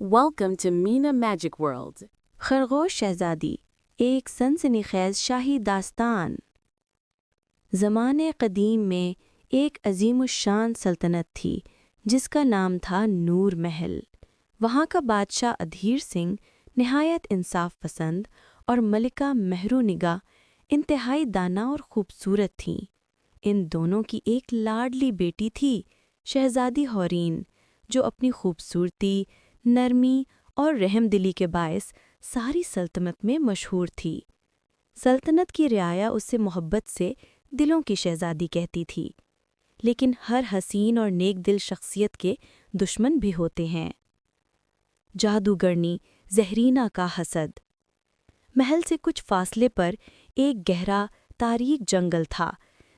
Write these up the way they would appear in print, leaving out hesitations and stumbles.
Welcome to Mina Magic World. خرگوش شہزادی ایک سنسنیخیز شاہی داستان۔ زمانے قدیم میں ایک عظیم الشان سلطنت تھی جس کا نام تھا نور محل۔ وہاں کا بادشاہ ادھیر سنگھ نہایت انصاف پسند اور ملکہ مہرو نگاہ انتہائی دانا اور خوبصورت تھیں۔ ان دونوں کی ایک لاڈلی بیٹی تھی شہزادی حورین، جو اپنی خوبصورتی، نرمی اور رحم دلی کے باعث ساری سلطنت میں مشہور تھی۔ سلطنت کی رعایا اس سے محبت سے دلوں کی شہزادی کہتی تھی، لیکن ہر حسین اور نیک دل شخصیت کے دشمن بھی ہوتے ہیں۔ جادوگرنی زہرینہ کا حسد۔ محل سے کچھ فاصلے پر ایک گہرا تاریک جنگل تھا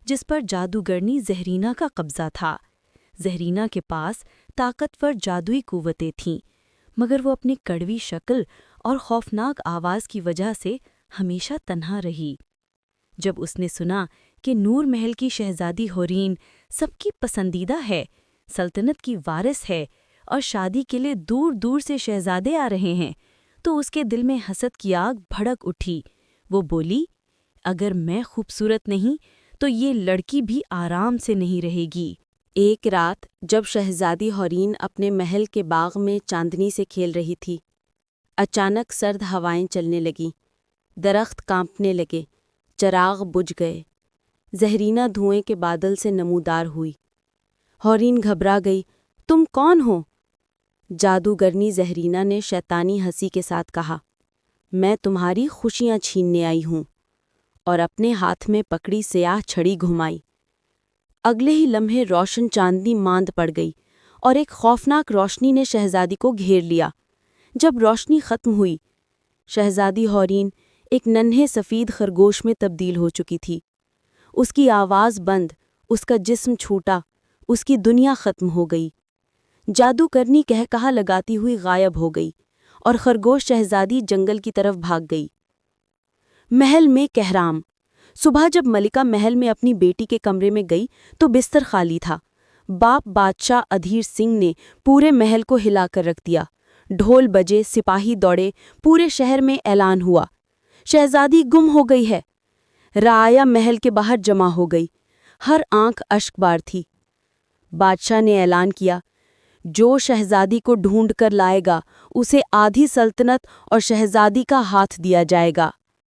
جس پر جادوگرنی زہرینہ کا قبضہ تھا۔ زہرینہ کے پاس طاقتور جادوئی قوتیں تھیں، مگر وہ اپنی کڑوی شکل اور خوفناک آواز کی وجہ سے ہمیشہ تنہا رہی۔ جب اس نے سنا کہ نور محل کی شہزادی حورین سب کی پسندیدہ ہے، سلطنت کی وارث ہے اور شادی کے لیے دور دور سے شہزادے آ رہے ہیں، تو اس کے دل میں حسد کی آگ بھڑک اٹھی۔ وہ بولی، اگر میں خوبصورت نہیں تو یہ لڑکی بھی آرام سے نہیں رہے گی۔ ایک رات جب شہزادی حورین اپنے محل کے باغ میں چاندنی سے کھیل رہی تھی، اچانک سرد ہوائیں چلنے لگیں، درخت کانپنے لگے، چراغ بجھ گئے، زہرینہ دھوئیں کے بادل سے نمودار ہوئی۔ حورین گھبرا گئی، تم کون ہو؟ جادوگرنی زہرینہ نے شیطانی ہنسی کے ساتھ کہا، میں تمہاری خوشیاں چھیننے آئی ہوں، اور اپنے ہاتھ میں پکڑی سیاہ چھڑی گھمائی۔ اگلے ہی لمحے روشن چاندنی ماند پڑ گئی اور ایک خوفناک روشنی نے شہزادی کو گھیر لیا۔ جب روشنی ختم ہوئی، شہزادی حورین ایک ننھے سفید خرگوش میں تبدیل ہو چکی تھی۔ اس کی آواز بند، اس کا جسم چھوٹا، اس کی دنیا ختم ہو گئی۔ جادوگرنی کہا لگاتی ہوئی غائب ہو گئی اور خرگوش شہزادی جنگل کی طرف بھاگ گئی۔ محل میں کہرام۔ صبح جب ملکہ محل میں اپنی بیٹی کے کمرے میں گئی تو بستر خالی تھا۔ باپ بادشاہ ادھیر سنگھ نے پورے محل کو ہلا کر رکھ دیا۔ ڈھول بجے، سپاہی دوڑے، پورے شہر میں اعلان ہوا، شہزادی گم ہو گئی ہے۔ رعایا محل کے باہر جمع ہو گئی، ہر آنکھ اشک بار تھی۔ بادشاہ نے اعلان کیا، جو شہزادی کو ڈھونڈ کر لائے گا اسے آدھی سلطنت اور شہزادی کا ہاتھ دیا جائے گا۔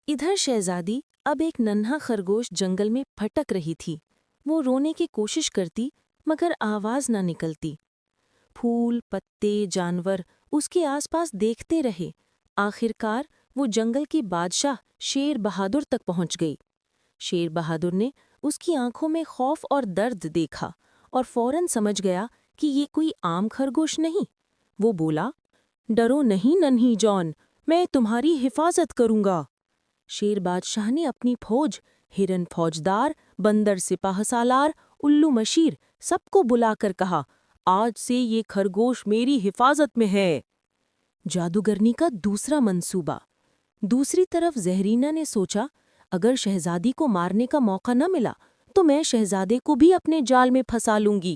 ادھر شہزادی اب ایک ننھا خرگوش جنگل میں پھٹک رہی تھی۔ وہ رونے کی کوشش کرتی مگر آواز نہ نکلتی۔ پھول، پتے، جانور اس کے آس پاس دیکھتے رہے۔ آخرکار وہ جنگل کی بادشاہ شیر بہادر تک پہنچ گئی۔ شیر بہادر نے اس کی آنکھوں میں خوف اور درد دیکھا اور فوراً سمجھ گیا کہ یہ کوئی عام خرگوش نہیں۔ وہ بولا، ڈرو نہیں ننھی جان، میں تمہاری حفاظت کروں گا۔ شیر بادشاہ نے اپنی فوج، ہرن فوجدار، بندر سپاہ سالار، الو مشیر، سب کو بلا کر کہا، آج سے یہ خرگوش میری حفاظت میں ہے۔ جادوگرنی کا دوسرا منصوبہ۔ دوسری طرف زہرینہ نے سوچا، اگر شہزادی کو مارنے کا موقع نہ ملا تو میں شہزادے کو بھی اپنے جال میں پھنسا لوں گی۔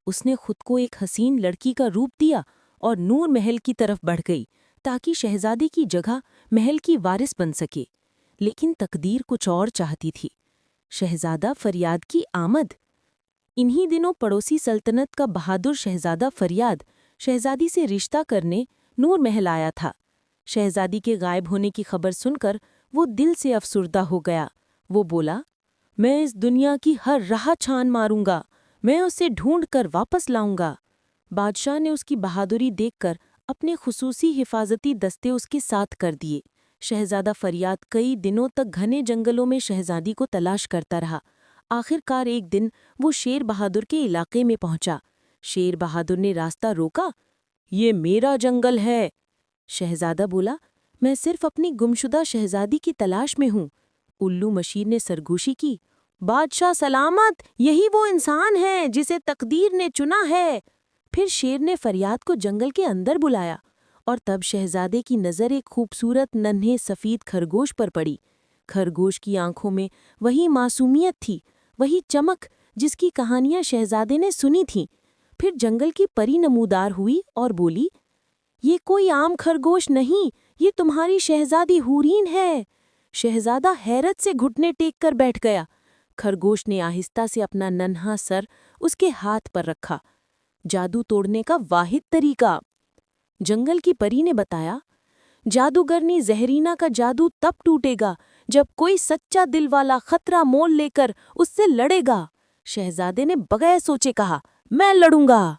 اس نے خود کو ایک حسین لڑکی کا روپ دیا اور نور محل کی طرف بڑھ گئی تاکہ شہزادی کی جگہ محل کی وارث بن سکے۔ لیکن تقدیر کچھ اور چاہتی تھی۔ شہزادہ فریاد کی آمد۔ انہی دنوں پڑوسی سلطنت کا بہادر شہزادہ فریاد شہزادی سے رشتہ کرنے نور محل آیا تھا۔ شہزادی کے غائب ہونے کی خبر سن کر وہ دل سے افسردہ ہو گیا۔ وہ بولا، میں اس دنیا کی ہر راہ چھان ماروں گا، میں اسے ڈھونڈ کر واپس لاؤں گا۔ بادشاہ نے اس کی بہادری دیکھ کر اپنے خصوصی حفاظتی دستے اس کے ساتھ کر دیے۔ شہزادہ فریاد کئی دنوں تک گھنے جنگلوں میں شہزادی کو تلاش کرتا رہا۔ آخرکار ایک دن وہ شیر بہادر کے علاقے میں پہنچا۔ شیر بہادر نے راستہ روکا، یہ میرا جنگل ہے۔ شہزادہ بولا، میں صرف اپنی گمشدہ شہزادی کی تلاش میں ہوں۔ الو مشیر نے سرگوشی کی، بادشاہ سلامت، یہی وہ انسان ہے جسے تقدیر نے چنا ہے۔ پھر شیر نے فریاد کو جنگل کے اندر بلایا اور تب شہزادے کی نظر ایک خوبصورت ننھے سفید خرگوش پر پڑی۔ خرگوش کی آنکھوں میں وہی معصومیت تھی، وہی چمک جس کی کہانیاں شہزادے نے سنی تھیں۔ پھر جنگل کی پری نمودار ہوئی اور بولی، یہ کوئی عام خرگوش نہیں، یہ تمہاری شہزادی حورین ہے۔ شہزادہ حیرت سے گھٹنے ٹیک کر بیٹھ گیا۔ خرگوش نے آہستہ سے اپنا ننھا سر اس کے ہاتھ پر رکھا۔ جادو توڑنے کا واحد طریقہ۔ جنگل کی پری نے بتایا، جادوگرنی زہرینا کا جادو تب ٹوٹے گا جب کوئی سچا دل والا خطرہ مول لے کر اس سے لڑے گا۔ شہزادے نے بغیر سوچے کہا، میں لڑوں گا۔